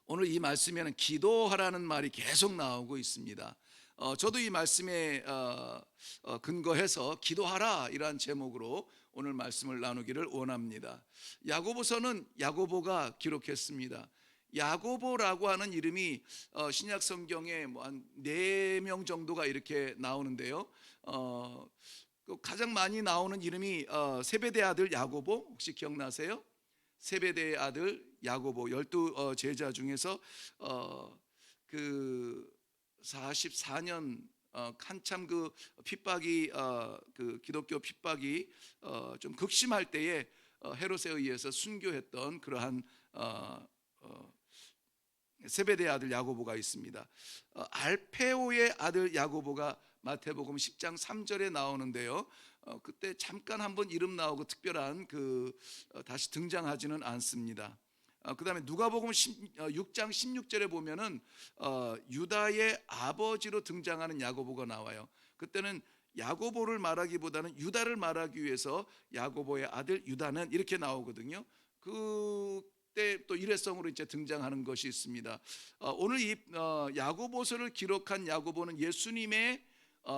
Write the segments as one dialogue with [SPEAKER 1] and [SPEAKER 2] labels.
[SPEAKER 1] 오늘 이 말씀에는 기도하라는 말이 계속 나오고 있습니다. 저도 이 말씀에 근거해서 기도하라 이러한 제목으로 오늘 말씀을 나누기를 원합니다. 야고보서는 야고보가 기록했습니다. 야고보라고 하는 이름이 신약 성경에 뭐 한 4명 정도가 이렇게 나오는데요. 가장 많이 나오는 이름이 세베대 아들 야고보, 혹시 기억나세요? 세베대의 아들 야고보, 12 제자 중에서 그 44년 한참 그 핍박이 그 기독교 핍박이 좀 극심할 때에 헤롯에 의해서 순교했던 그러한 세베대의 아들 야고보가 있습니다. 알페오의 아들 야고보가 마태복음 10장 3절에 나오는데요. 그때 잠깐 한번 이름 나오고 특별한 다시 등장하지는 않습니다. 그다음에 누가복음 6장 16절에 보면은 유다의 아버지로 등장하는 야고보가 나와요. 그때는 야고보를 말하기보다는 유다를 말하기 위해서 야고보의 아들 유다는 이렇게 나오거든요. 그때 또 일회성으로 이제 등장하는 것이 있습니다. 오늘 이 야고보서를 기록한 야고보는 예수님의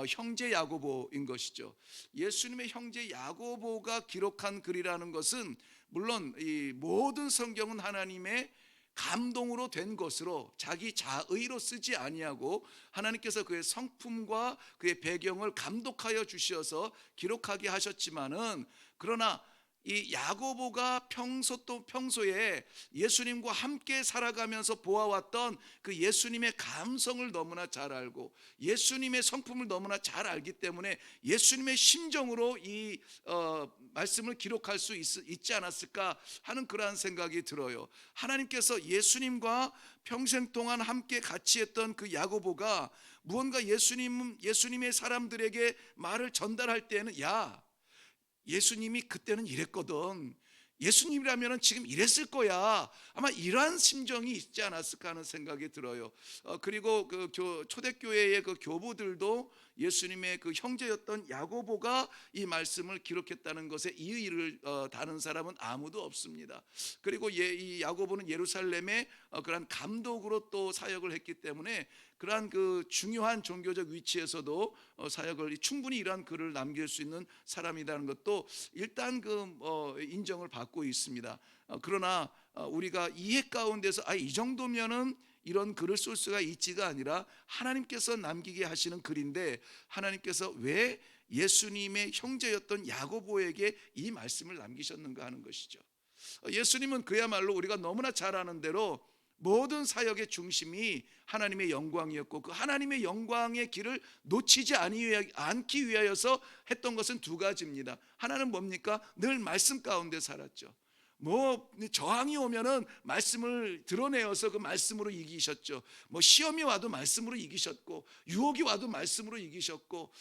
[SPEAKER 1] 형제 야고보인 것이죠. 예수님의 형제 야고보가 기록한 글이라는 것은 물론 이 모든 성경은 하나님의 감동으로 된 것으로 자기 자의로 쓰지 아니하고 하나님께서 그의 성품과 그의 배경을 감독하여 주셔서 기록하게 하셨지만은, 그러나 이 야고보가 평소에 예수님과 함께 살아가면서 보아왔던 그 예수님의 감성을 너무나 잘 알고 예수님의 성품을 너무나 잘 알기 때문에 예수님의 심정으로 이 말씀을 기록할 수 있지 않았을까 하는 그러한 생각이 들어요. 하나님께서 예수님과 평생 동안 함께 같이 했던 그 야고보가 무언가 예수님의 사람들에게 말을 전달할 때는, 야, 예수님이 그때는 이랬거든, 예수님이라면 지금 이랬을 거야, 아마 이러한 심정이 있지 않았을까 하는 생각이 들어요. 그리고 그 초대교회의 그 교부들도 예수님의 그 형제였던 야고보가 이 말씀을 기록했다는 것에 이의를 다는 사람은 아무도 없습니다. 그리고 이 야고보는 예루살렘의 그러한 감독으로 또 사역을 했기 때문에 그러한 그 중요한 종교적 위치에서도 사역을 충분히 이러한 글을 남길 수 있는 사람이라는 것도 일단 인정을 받고 있습니다. 그러나 우리가 이해 가운데서 이 정도면은 이런 글을 쓸 수가 있지가 아니라 하나님께서 남기게 하시는 글인데, 하나님께서 왜 예수님의 형제였던 야고보에게 이 말씀을 남기셨는가 하는 것이죠. 예수님은 그야말로 우리가 너무나 잘 아는 대로 모든 사역의 중심이 하나님의 영광이었고, 그 하나님의 영광의 길을 놓치지 않기 위하여서 했던 것은 2가지입니다. 하나는 뭡니까? 늘 말씀 가운데 살았죠. 뭐 저항이 오면은 말씀을 드러내어서 그 말씀으로 이기셨죠. 뭐 시험이 와도 말씀으로 이기셨고, 유혹이 와도 말씀으로 이기셨고,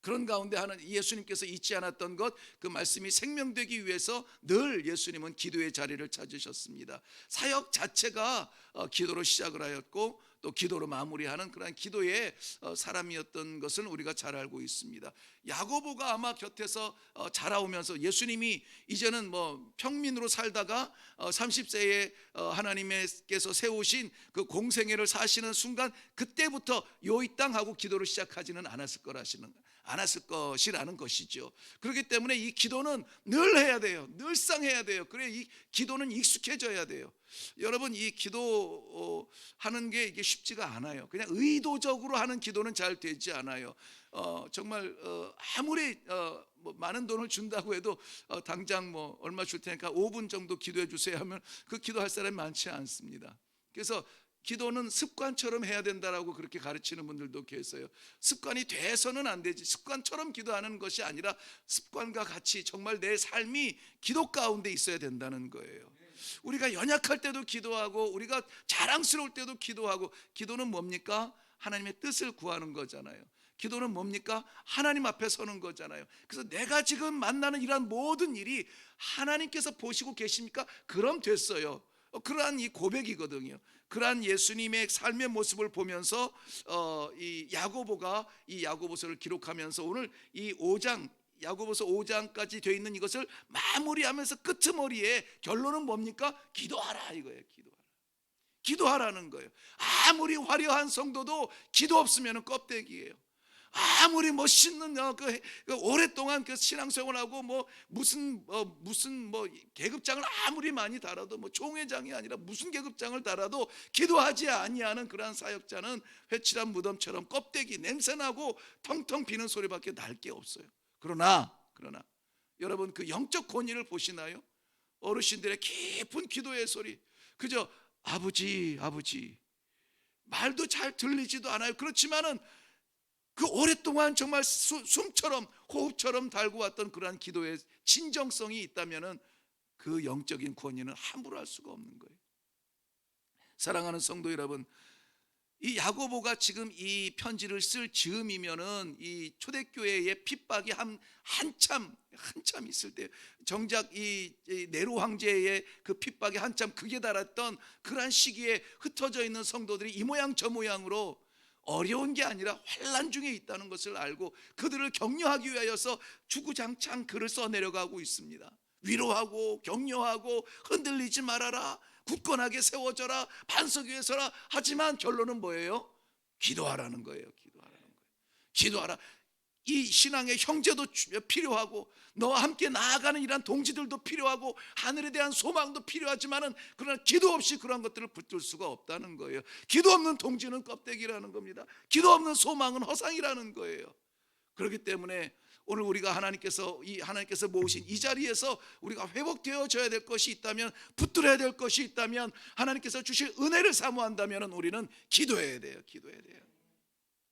[SPEAKER 1] 그런 가운데 하는 예수님께서 잊지 않았던 것, 그 말씀이 생명되기 위해서 늘 예수님은 기도의 자리를 찾으셨습니다. 사역 자체가 기도로 시작을 하였고 또 기도로 마무리하는 그런 기도의 사람이었던 것을 우리가 잘 알고 있습니다. 야고보가 아마 곁에서 자라오면서 예수님이 이제는 뭐 평민으로 살다가 30세에 하나님께서 세우신 그 공생애를 사시는 순간, 그때부터 요 이 땅 하고 기도를 시작하지는 않았을 것이라는 것이죠. 그렇기 때문에 이 기도는 늘 해야 돼요. 늘상 해야 돼요. 그래 이 기도는 익숙해져야 돼요. 여러분, 이 기도하는 게 이게 쉽지가 않아요. 그냥 의도적으로 하는 기도는 잘 되지 않아요. 정말 아무리 뭐 많은 돈을 준다고 해도 당장 뭐 얼마 줄 테니까 5분 정도 기도해 주세요 하면 그 기도할 사람이 많지 않습니다. 그래서 기도는 습관처럼 해야 된다라고 그렇게 가르치는 분들도 계세요. 습관이 돼서는 안 되지, 습관처럼 기도하는 것이 아니라 습관과 같이 정말 내 삶이 기도 가운데 있어야 된다는 거예요. 우리가 연약할 때도 기도하고 우리가 자랑스러울 때도 기도하고, 기도는 뭡니까? 하나님의 뜻을 구하는 거잖아요. 기도는 뭡니까? 하나님 앞에 서는 거잖아요. 그래서 내가 지금 만나는 이러한 모든 일이 하나님께서 보시고 계십니까? 그럼 됐어요. 그러한 이 고백이거든요. 그러한 예수님의 삶의 모습을 보면서 이 야고보가 이 야고보서를 기록하면서 오늘 이 5장 야고보서 5장까지 되어 있는 이것을 마무리하면서 끄트머리에 결론은 뭡니까? 기도하라 이거예요. 기도하라는 거예요. 아무리 화려한 성도도 기도 없으면 껍데기예요. 아무리 멋있는 오랫동안 그 신앙생활하고 무슨 계급장을 아무리 많이 달아도 총회장이 아니라 무슨 계급장을 달아도 기도하지 아니하는 그러한 사역자는 회칠한 무덤처럼 껍데기 냄새나고 텅텅 비는 소리밖에 날 게 없어요. 그러나 여러분 그 영적 권위를 보시나요? 어르신들의 깊은 기도의 소리, 그저 아버지 말도 잘 들리지도 않아요. 그렇지만은 그 오랫동안 정말 숨처럼 호흡처럼 달고 왔던 그러한 기도의 진정성이 있다면은 그 영적인 권위는 함부로 할 수가 없는 거예요. 사랑하는 성도 여러분, 이 야고보가 지금 이 편지를 쓸 즈음이면은 이 초대교회의 핍박이 한참 있을 때, 정작 이 네로 황제의 그 핍박이 한참 극에 달했던 그러한 시기에 흩어져 있는 성도들이 이 모양 저 모양으로 어려운 게 아니라 환난 중에 있다는 것을 알고 그들을 격려하기 위하여서 주구장창 글을 써내려가고 있습니다. 위로하고 격려하고 흔들리지 말아라, 굳건하게 세워져라, 반석 위에 서라. 하지만 결론은 뭐예요? 기도하라는 거예요. 기도하라. 이 신앙의 형제도 필요하고 너와 함께 나아가는 이러한 동지들도 필요하고 하늘에 대한 소망도 필요하지만은 그러나 기도 없이 그러한 것들을 붙들 수가 없다는 거예요. 기도 없는 동지는 껍데기라는 겁니다. 기도 없는 소망은 허상이라는 거예요. 그렇기 때문에 오늘 우리가 하나님께서 모으신 이 자리에서 우리가 회복되어져야 될 것이 있다면, 붙들어야 될 것이 있다면, 하나님께서 주실 은혜를 사모한다면 우리는 기도해야 돼요.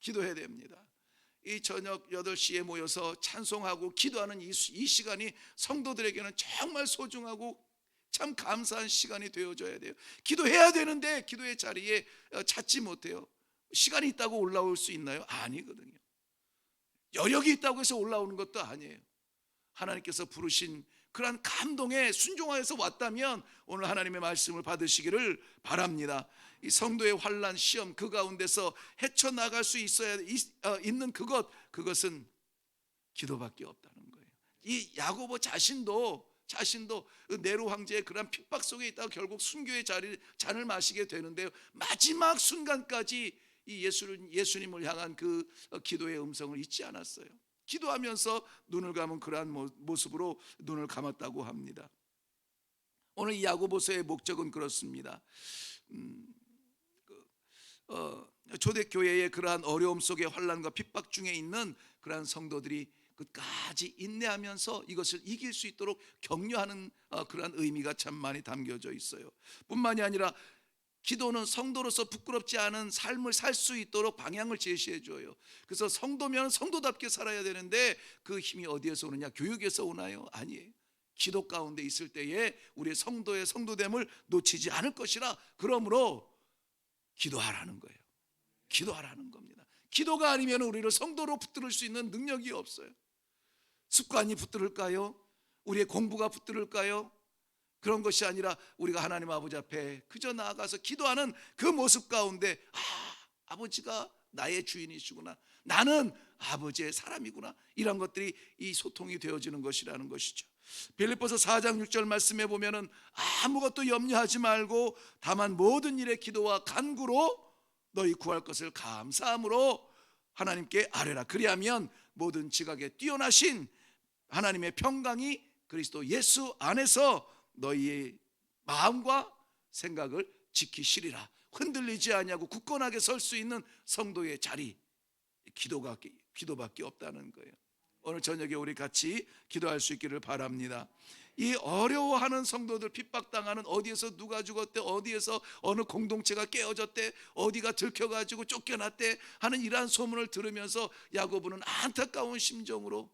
[SPEAKER 1] 기도해야 됩니다. 이 저녁 8시에 모여서 찬송하고 기도하는 이 시간이 성도들에게는 정말 소중하고 참 감사한 시간이 되어져야 돼요. 기도해야 되는데 기도의 자리에 찾지 못해요. 시간이 있다고 올라올 수 있나요? 아니거든요. 여력이 있다고 해서 올라오는 것도 아니에요. 하나님께서 부르신 그러한 감동에 순종하여서 왔다면 오늘 하나님의 말씀을 받으시기를 바랍니다. 이 성도의 환난, 시험 그 가운데서 헤쳐나갈 수 있는 그것은 기도밖에 없다는 거예요. 이 야고보 자신도 네로 황제의 그런 핍박 속에 있다가 결국 순교의 잔을 마시게 되는데요, 마지막 순간까지 이 예수님을 향한 그 기도의 음성을 잊지 않았어요. 기도하면서 눈을 감은 그러한 모습으로 눈을 감았다고 합니다. 오늘 이 야고보서의 목적은 그렇습니다. 초대교회의 그러한 어려움 속에 환난과 핍박 중에 있는 그러한 성도들이 끝까지 인내하면서 이것을 이길 수 있도록 격려하는 그러한 의미가 참 많이 담겨져 있어요. 뿐만이 아니라 기도는 성도로서 부끄럽지 않은 삶을 살 수 있도록 방향을 제시해 줘요. 그래서 성도면 성도답게 살아야 되는데 그 힘이 어디에서 오느냐? 교육에서 오나요? 아니에요. 기도 가운데 있을 때에 우리의 성도의 성도됨을 놓치지 않을 것이라. 그러므로 기도하라는 거예요. 기도하라는 겁니다. 기도가 아니면 우리를 성도로 붙들을 수 있는 능력이 없어요. 습관이 붙들을까요? 우리의 공부가 붙들을까요? 그런 것이 아니라 우리가 하나님 아버지 앞에 그저 나아가서 기도하는 그 모습 가운데 아버지가 나의 주인이시구나, 나는 아버지의 사람이구나, 이런 것들이 이 소통이 되어지는 것이라는 것이죠. 빌립보서 4장 6절 말씀에 보면은 아무것도 염려하지 말고 다만 모든 일에 기도와 간구로 너희 구할 것을 감사함으로 하나님께 아뢰라. 그리하면 모든 지각에 뛰어나신 하나님의 평강이 그리스도 예수 안에서 너희의 마음과 생각을 지키시리라. 흔들리지 아니하고 굳건하게 설 수 있는 성도의 자리, 기도밖에 없다는 거예요. 오늘 저녁에 우리 같이 기도할 수 있기를 바랍니다. 이 어려워하는 성도들, 핍박당하는, 어디에서 누가 죽었대, 어디에서 어느 공동체가 깨어졌대, 어디가 들켜가지고 쫓겨났대 하는 이러한 소문을 들으면서 야고보는 안타까운 심정으로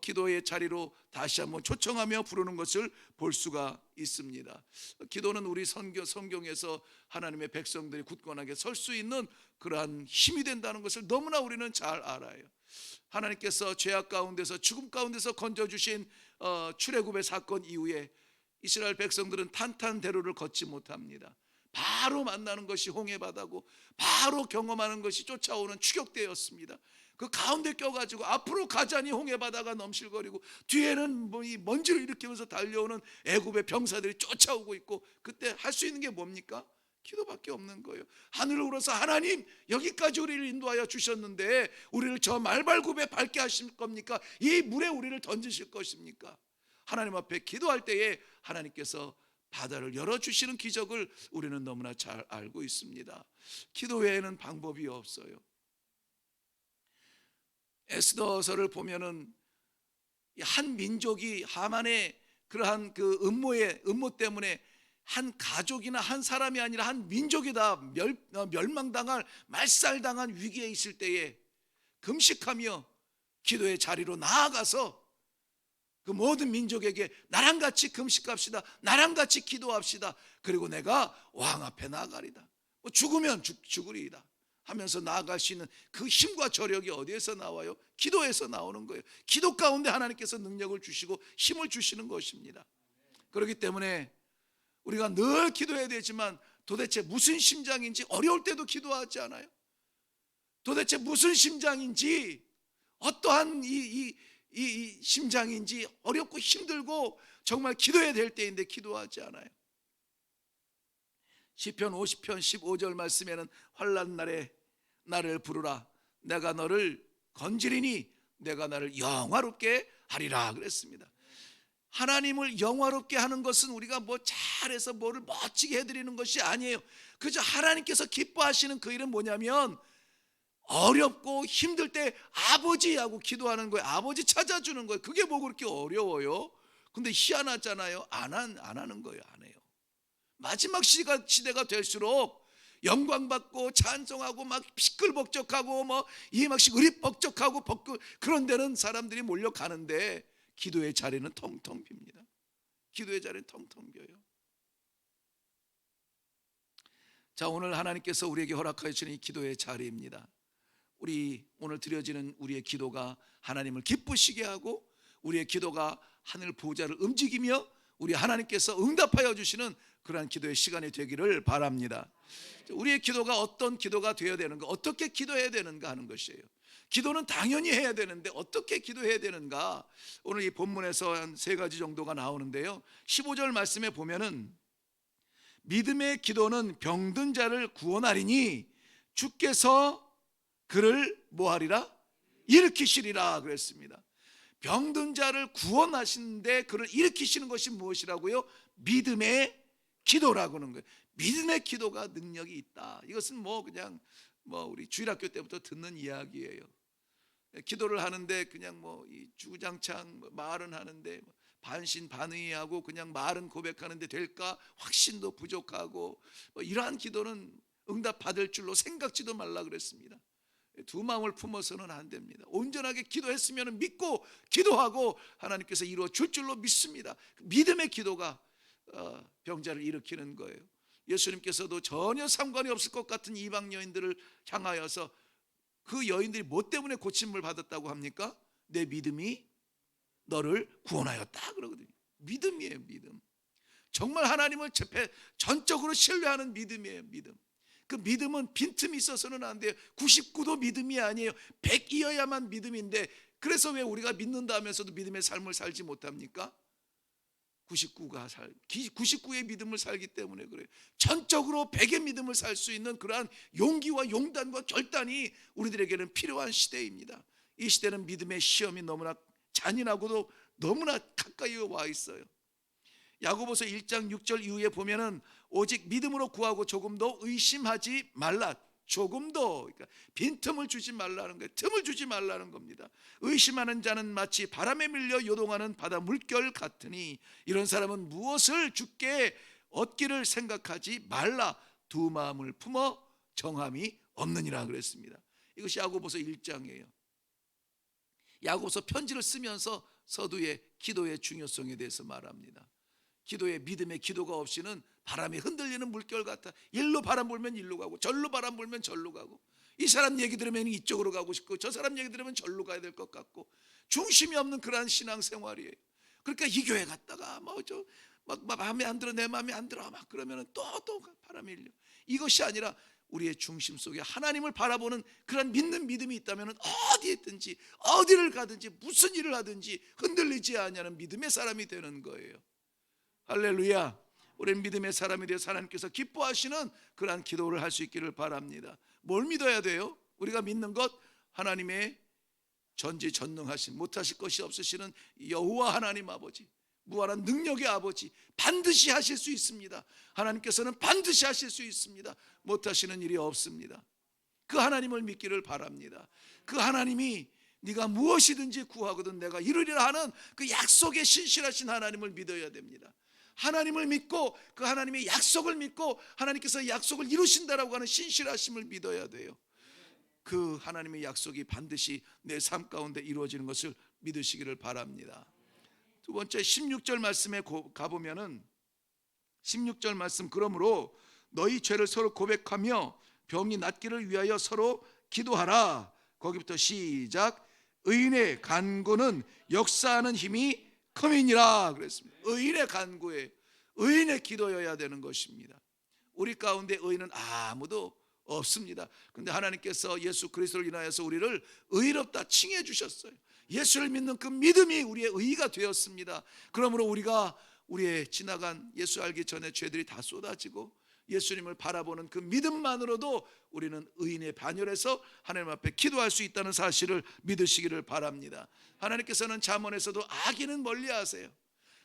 [SPEAKER 1] 기도의 자리로 다시 한번 초청하며 부르는 것을 볼 수가 있습니다. 기도는 우리 성경에서 하나님의 백성들이 굳건하게 설 수 있는 그러한 힘이 된다는 것을 너무나 우리는 잘 알아요. 하나님께서 죄악 가운데서, 죽음 가운데서 건져주신 출애굽의 사건 이후에 이스라엘 백성들은 탄탄대로를 걷지 못합니다. 바로 만나는 것이 홍해바다고 바로 경험하는 것이 쫓아오는 추격대였습니다. 그 가운데 껴가지고 앞으로 가자니 홍해 바다가 넘실거리고 뒤에는 뭐 이 먼지를 일으키면서 달려오는 애굽의 병사들이 쫓아오고 있고, 그때 할 수 있는 게 뭡니까? 기도밖에 없는 거예요. 하늘을 우러서 하나님, 여기까지 우리를 인도하여 주셨는데 우리를 저 말발굽에 밟게 하실 겁니까? 이 물에 우리를 던지실 것입니까? 하나님 앞에 기도할 때에 하나님께서 바다를 열어주시는 기적을 우리는 너무나 잘 알고 있습니다. 기도 외에는 방법이 없어요. 에스더서를 보면은 한 민족이 하만의 그러한 그 음모 때문에 한 가족이나 한 사람이 아니라 한 민족이 다 멸망당할, 말살당한 위기에 있을 때에 금식하며 기도의 자리로 나아가서 그 모든 민족에게 나랑 같이 금식합시다, 나랑 같이 기도합시다, 그리고 내가 왕 앞에 나아가리다, 죽으면 죽으리이다 하면서 나아갈 수 있는 그 힘과 저력이 어디에서 나와요? 기도에서 나오는 거예요. 기도 가운데 하나님께서 능력을 주시고 힘을 주시는 것입니다. 그렇기 때문에 우리가 늘 기도해야 되지만 도대체 무슨 심장인지 어려울 때도 기도하지 않아요? 도대체 무슨 심장인지, 어떠한 이 심장인지 어렵고 힘들고 정말 기도해야 될 때인데 기도하지 않아요. 시편 50편 15절 말씀에는 환난 날에 나를 부르라, 내가 너를 건지리니 내가 나를 영화롭게 하리라 그랬습니다. 하나님을 영화롭게 하는 것은 우리가 뭐 잘해서 뭐를 멋지게 해드리는 것이 아니에요. 그저 하나님께서 기뻐하시는 그 일은 뭐냐면 어렵고 힘들 때 아버지하고 기도하는 거예요. 아버지 찾아주는 거예요. 그게 뭐 그렇게 어려워요? 근데 희한하잖아요. 안 하는 거예요. 안 해요. 마지막 시대가 될수록 영광받고 찬송하고 막 시끌벅적하고 뭐 이해막씩 의리벅적하고 그런 데는 사람들이 몰려가는데 기도의 자리는 텅텅 빕니다. 기도의 자리는 텅텅 비어요. 자, 오늘 하나님께서 우리에게 허락하여 주는 이 기도의 자리입니다. 우리 오늘 드려지는 우리의 기도가 하나님을 기쁘시게 하고 우리의 기도가 하늘 보좌를 움직이며 우리 하나님께서 응답하여 주시는 그러한 기도의 시간이 되기를 바랍니다. 우리의 기도가 어떤 기도가 되어야 되는가, 어떻게 기도해야 되는가 하는 것이에요. 기도는 당연히 해야 되는데 어떻게 기도해야 되는가, 오늘 이 본문에서 한 3가지 정도가 나오는데요. 15절 말씀에 보면은 믿음의 기도는 병든 자를 구원하리니 주께서 그를 뭐하리라? 일으키시리라 그랬습니다. 병든 자를 구원하시는데 그를 일으키시는 것이 무엇이라고요? 믿음의 기도라고 하는 거예요. 믿음의 기도가 능력이 있다. 이것은 뭐 그냥 우리 주일학교 때부터 듣는 이야기예요. 기도를 하는데 그냥 이 주구장창 말은 하는데 반신반의하고 그냥 말은 고백하는데 될까? 확신도 부족하고 이러한 기도는 응답받을 줄로 생각지도 말라 그랬습니다. 두 마음을 품어서는 안 됩니다. 온전하게 기도했으면 믿고 기도하고 하나님께서 이루어 줄 줄로 믿습니다. 믿음의 기도가 병자를 일으키는 거예요. 예수님께서도 전혀 상관이 없을 것 같은 이방 여인들을 향하여서 그 여인들이 뭐 때문에 고침을 받았다고 합니까? 내 믿음이 너를 구원하였다 그러거든요. 믿음이에요. 믿음. 정말 하나님을 전적으로 신뢰하는 믿음이에요. 믿음. 그 믿음은 빈틈이 있어서는 안 돼요. 99도 믿음이 아니에요. 100이어야만 믿음인데, 그래서 왜 우리가 믿는다 하면서도 믿음의 삶을 살지 못합니까? 99의 믿음을 살기 때문에 그래요. 전적으로 100의 믿음을 살 수 있는 그러한 용기와 용단과 결단이 우리들에게는 필요한 시대입니다. 이 시대는 믿음의 시험이 너무나 잔인하고도 너무나 가까이 와 있어요. 야고보서 1장 6절 이후에 보면은 오직 믿음으로 구하고 조금도 의심하지 말라. 조금도, 그러니까 빈틈을 주지 말라는 거예요. 틈을 주지 말라는 겁니다. 의심하는 자는 마치 바람에 밀려 요동하는 바다 물결 같으니 이런 사람은 무엇을 주께 얻기를 생각하지 말라. 두 마음을 품어 정함이 없느니라 그랬습니다. 이것이 야고보서 1장이에요. 야고보서 편지를 쓰면서 서두에 기도의 중요성에 대해서 말합니다. 기도의 믿음의 기도가 없이는 바람에 흔들리는 물결 같아. 일로 바람 불면 일로 가고 절로 바람 불면 절로 가고, 이 사람 얘기 들으면 이쪽으로 가고 싶고 저 사람 얘기 들으면 절로 가야 될 것 같고, 중심이 없는 그러한 신앙생활이에요. 그러니까 이 교회 갔다가 막 마음에 안 들어, 내 마음에 안 들어 막 그러면 또 바람이 일려. 이것이 아니라 우리의 중심 속에 하나님을 바라보는 그런 믿는 믿음이 있다면 어디에 있든지 어디를 가든지 무슨 일을 하든지 흔들리지 않냐는 믿음의 사람이 되는 거예요. 할렐루야. 우리는 믿음의 사람이 되어서 하나님께서 기뻐하시는 그러한 기도를 할 수 있기를 바랍니다. 뭘 믿어야 돼요? 우리가 믿는 것, 하나님의 전지전능하신 못하실 것이 없으시는 여호와 하나님 아버지, 무한한 능력의 아버지, 반드시 하실 수 있습니다. 하나님께서는 반드시 하실 수 있습니다. 못하시는 일이 없습니다. 그 하나님을 믿기를 바랍니다. 그 하나님이 네가 무엇이든지 구하거든 내가 이루리라 하는 그 약속에 신실하신 하나님을 믿어야 됩니다. 하나님을 믿고 그 하나님의 약속을 믿고 하나님께서 약속을 이루신다라고 하는 신실하심을 믿어야 돼요. 그 하나님의 약속이 반드시 내 삶 가운데 이루어지는 것을 믿으시기를 바랍니다. 두 번째 16절 말씀에 가보면은 16절 말씀, 그러므로 너희 죄를 서로 고백하며 병이 낫기를 위하여 서로 기도하라. 거기부터 시작. 의인의 간구는 역사하는 힘이 큼이니라 그랬습니다. 의인의 간구에 의인의 기도여야 되는 것입니다. 우리 가운데 의인은 아무도 없습니다. 그런데 하나님께서 예수 그리스도를 인하여서 우리를 의롭다 칭해 주셨어요. 예수를 믿는 그 믿음이 우리의 의의가 되었습니다. 그러므로 우리가 우리의 지나간 예수 알기 전에 죄들이 다 쏟아지고 예수님을 바라보는 그 믿음만으로도 우리는 의인의 반열에서 하나님 앞에 기도할 수 있다는 사실을 믿으시기를 바랍니다. 하나님께서는 잠언에서도 악인은 멀리하세요.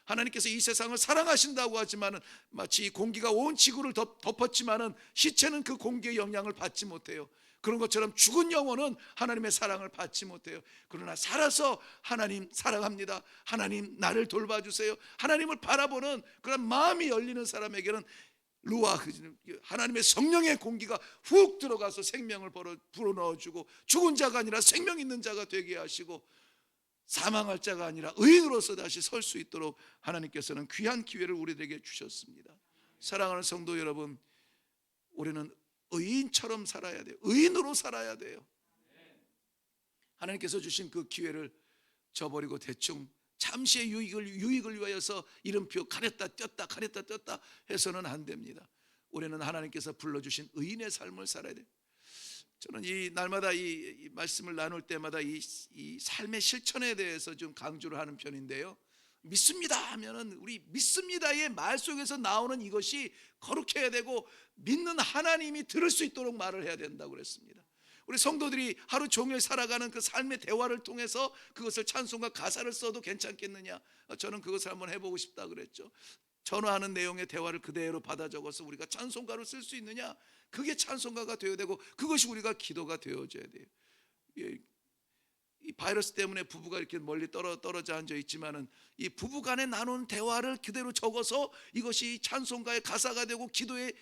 [SPEAKER 1] 하나님께서 이 세상을 사랑하신다고 하지만 마치 공기가 온 지구를 덮었지만은 시체는 그 공기의 영향을 받지 못해요. 그런 것처럼 죽은 영혼은 하나님의 사랑을 받지 못해요. 그러나 살아서 하나님 사랑합니다, 하나님 나를 돌봐주세요, 하나님을 바라보는 그런 마음이 열리는 사람에게는 루아, 하나님의 성령의 공기가 훅 들어가서 생명을 불어넣어주고 죽은 자가 아니라 생명 있는 자가 되게 하시고 사망할 자가 아니라 의인으로서 다시 설 수 있도록 하나님께서는 귀한 기회를 우리들에게 주셨습니다. 사랑하는 성도 여러분, 우리는 의인처럼 살아야 돼요. 의인으로 살아야 돼요. 하나님께서 주신 그 기회를 저버리고 대충 잠시의 유익을 위하여서 이름표 가렸다 떴다 해서는 안 됩니다. 우리는 하나님께서 불러주신 의인의 삶을 살아야 돼요. 저는 이 날마다 이 말씀을 나눌 때마다 이 삶의 실천에 대해서 좀 강조를 하는 편인데요. 믿습니다 하면은 우리 믿습니다의 말 속에서 나오는 이것이 거룩해야 되고 믿는 하나님이 들을 수 있도록 말을 해야 된다고 그랬습니다. 우리 성도들이 하루 종일 살아가는 그 삶의 대화를 통해서 그것을 찬송가 가사를 써도 괜찮겠느냐? 저는 그것을 한번 해보고 싶다 그랬죠. 전화하는 내용의 대화를 그대로 받아 적어서 우리가 찬송가로 쓸 수 있느냐? 그게 찬송가가 되어야 되고 그것이 우리가 기도가 되어져야 돼요. 이 바이러스 때문에 부부가 이렇게 멀리 떨어져 앉아 있지만은 이 부부 간에 나눈 대화를 그대로 적어서 이것이 찬송가의 가사가 되고 기도의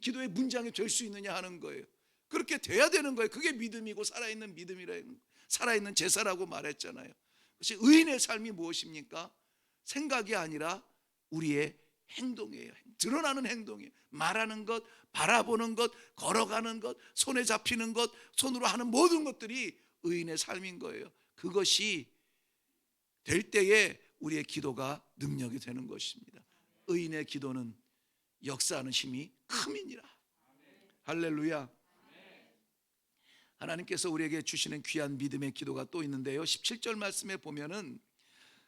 [SPEAKER 1] 기도의 문장이 될 수 있느냐 하는 거예요. 그렇게 돼야 되는 거예요. 그게 믿음이고 살아있는 믿음이라는, 살아있는 제사라고 말했잖아요. 그것이 의인의 삶이 무엇입니까? 생각이 아니라 우리의 행동이에요. 드러나는 행동이에요. 말하는 것, 바라보는 것, 걸어가는 것, 손에 잡히는 것, 손으로 하는 모든 것들이 의인의 삶인 거예요. 그것이 될 때에 우리의 기도가 능력이 되는 것입니다. 의인의 기도는 역사하는 힘이 큼이니라. 할렐루야. 하나님께서 우리에게 주시는 귀한 믿음의 기도가 또 있는데요. 17절 말씀에 보면은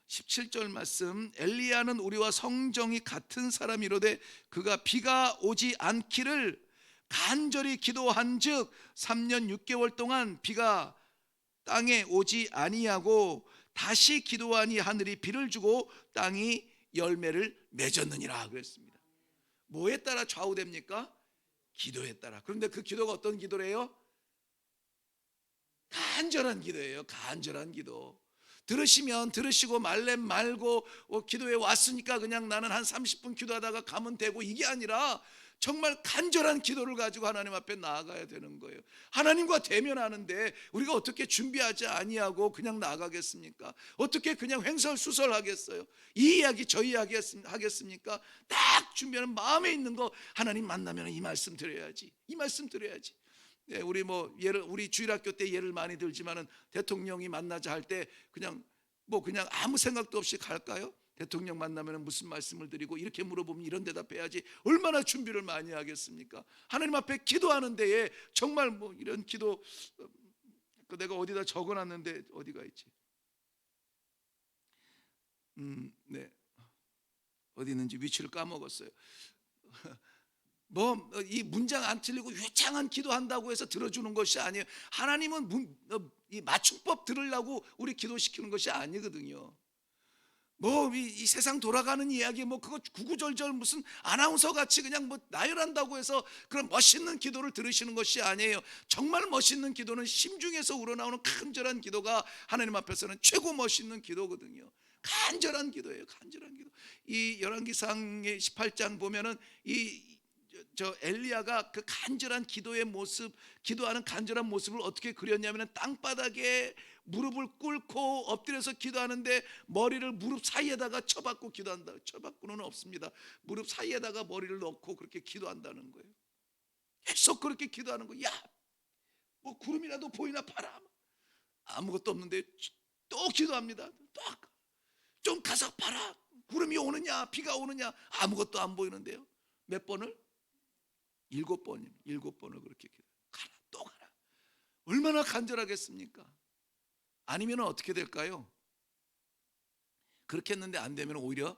[SPEAKER 1] 17절 말씀, 엘리야는 우리와 성정이 같은 사람이로되 그가 비가 오지 않기를 간절히 기도한즉 3년 6개월 동안 비가 땅에 오지 아니하고 다시 기도하니 하늘이 비를 주고 땅이 열매를 맺었느니라 그랬습니다. 뭐에 따라 좌우됩니까? 기도에 따라. 그런데 그 기도가 어떤 기도래요? 간절한 기도예요. 간절한 기도. 들으시면 들으시고 말래 말고 기도에 왔으니까 그냥 나는 한 30분 기도하다가 가면 되고 이게 아니라 정말 간절한 기도를 가지고 하나님 앞에 나아가야 되는 거예요. 하나님과 대면하는데 우리가 어떻게 준비하지 아니하고 그냥 나아가겠습니까? 어떻게 그냥 횡설수설하겠어요? 이 이야기 저 이야기 하겠습니까? 딱 준비하는 마음에 있는 거, 하나님 만나면 이 말씀 드려야지, 이 말씀 드려야지. 네, 우리 주일학교 때 예를 많이 들지만은 대통령이 만나자 할 때 그냥 아무 생각도 없이 갈까요? 대통령 만나면 무슨 말씀을 드리고 이렇게 물어보면 이런 대답해야지 얼마나 준비를 많이 하겠습니까? 하나님 앞에 기도하는 데에 정말 뭐 이런 기도 내가 어디다 적어놨는데 어디가 있지? 네, 어디 있는지 위치를 까먹었어요. 뭐 이 문장 안 틀리고 유창한 기도한다고 해서 들어주는 것이 아니에요. 하나님은 이 맞춤법 들으려고 우리 기도시키는 것이 아니거든요. 뭐 이 세상 돌아가는 이야기 뭐 그거 구구절절 무슨 아나운서 같이 그냥 뭐 나열한다고 해서 그런 멋있는 기도를 들으시는 것이 아니에요. 정말 멋있는 기도는 심중에서 우러나오는 간절한 기도가 하나님 앞에서는 최고 멋있는 기도거든요. 간절한 기도예요. 간절한 기도. 이 열왕기상의 18장 보면은 저 엘리야가 그 간절한 기도의 모습, 기도하는 간절한 모습을 어떻게 그렸냐면 땅바닥에 무릎을 꿇고 엎드려서 기도하는데 머리를 무릎 사이에다가 쳐박고 기도한다. 쳐박고는 없습니다. 무릎 사이에다가 머리를 넣고 그렇게 기도한다는 거예요. 계속 그렇게 기도하는 거예요. 야, 뭐 구름이라도 보이나 봐라. 아무것도 없는데 또 기도합니다. 또 좀 가서 봐라. 구름이 오느냐 비가 오느냐 아무것도 안 보이는데요. 몇 번을? 7번이요. 7번을 그렇게 가라 또 가라. 얼마나 간절하겠습니까? 아니면 어떻게 될까요? 그렇게 했는데 안 되면 오히려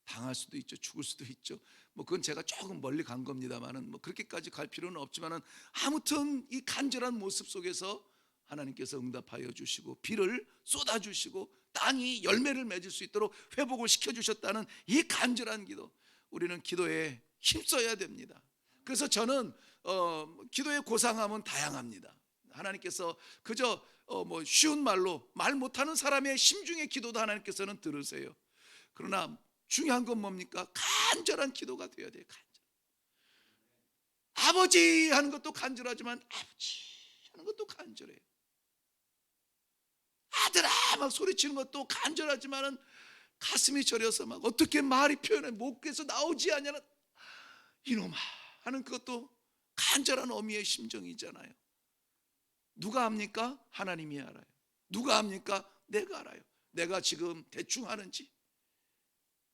[SPEAKER 1] 당할 수도 있죠. 죽을 수도 있죠. 뭐 그건 제가 조금 멀리 간 겁니다만은 뭐 그렇게까지 갈 필요는 없지만은 아무튼 이 간절한 모습 속에서 하나님께서 응답하여 주시고 비를 쏟아 주시고 땅이 열매를 맺을 수 있도록 회복을 시켜 주셨다는 이 간절한 기도, 우리는 기도에 힘써야 됩니다. 그래서 저는 기도의 고상함은 다양합니다. 하나님께서 그저 뭐 쉬운 말로 말 못하는 사람의 심중의 기도도 하나님께서는 들으세요. 그러나 중요한 건 뭡니까? 간절한 기도가 되어야 돼요. 간절. 아버지 하는 것도 간절하지만 아버지 하는 것도 간절해요. 아들아 막 소리치는 것도 간절하지만은 가슴이 저려서 막 어떻게 말이 표현해 목에서 나오지 않냐는 이놈아 하는 그것도 간절한 어미의 심정이잖아요. 누가 합니까? 하나님이 알아요. 누가 합니까? 내가 알아요. 내가 지금 대충 하는지.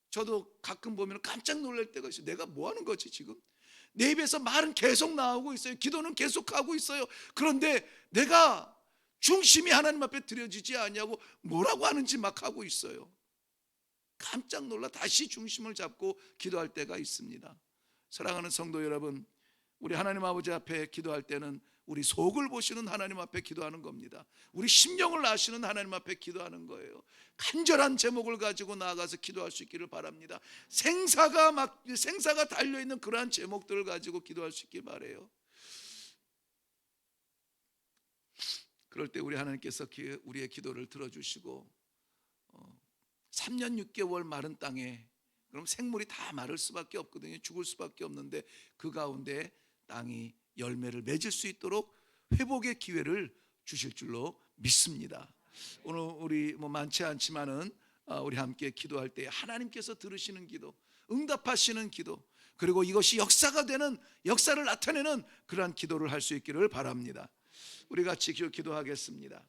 [SPEAKER 1] 저도 가끔 보면 깜짝 놀랄 때가 있어요. 내가 뭐 하는 거지 지금? 내 입에서 말은 계속 나오고 있어요. 기도는 계속하고 있어요. 그런데 내가 중심이 하나님 앞에 드려지지 않냐고 뭐라고 하는지 막 하고 있어요. 깜짝 놀라 다시 중심을 잡고 기도할 때가 있습니다. 사랑하는 성도 여러분, 우리 하나님 아버지 앞에 기도할 때는 우리 속을 보시는 하나님 앞에 기도하는 겁니다. 우리 심령을 아시는 하나님 앞에 기도하는 거예요. 간절한 제목을 가지고 나아가서 기도할 수 있기를 바랍니다. 생사가 달려있는 그러한 제목들을 가지고 기도할 수 있길 바라요. 그럴 때 우리 하나님께서 우리의 기도를 들어주시고 3년 6개월 마른 땅에 그럼 생물이 다 마를 수밖에 없거든요. 죽을 수밖에 없는데 그 가운데 땅이 열매를 맺을 수 있도록 회복의 기회를 주실 줄로 믿습니다. 오늘 우리 뭐 많지 않지만은 우리 함께 기도할 때 하나님께서 들으시는 기도, 응답하시는 기도, 그리고 이것이 역사가 되는, 역사를 나타내는 그러한 기도를 할 수 있기를 바랍니다. 우리 같이 기도하겠습니다.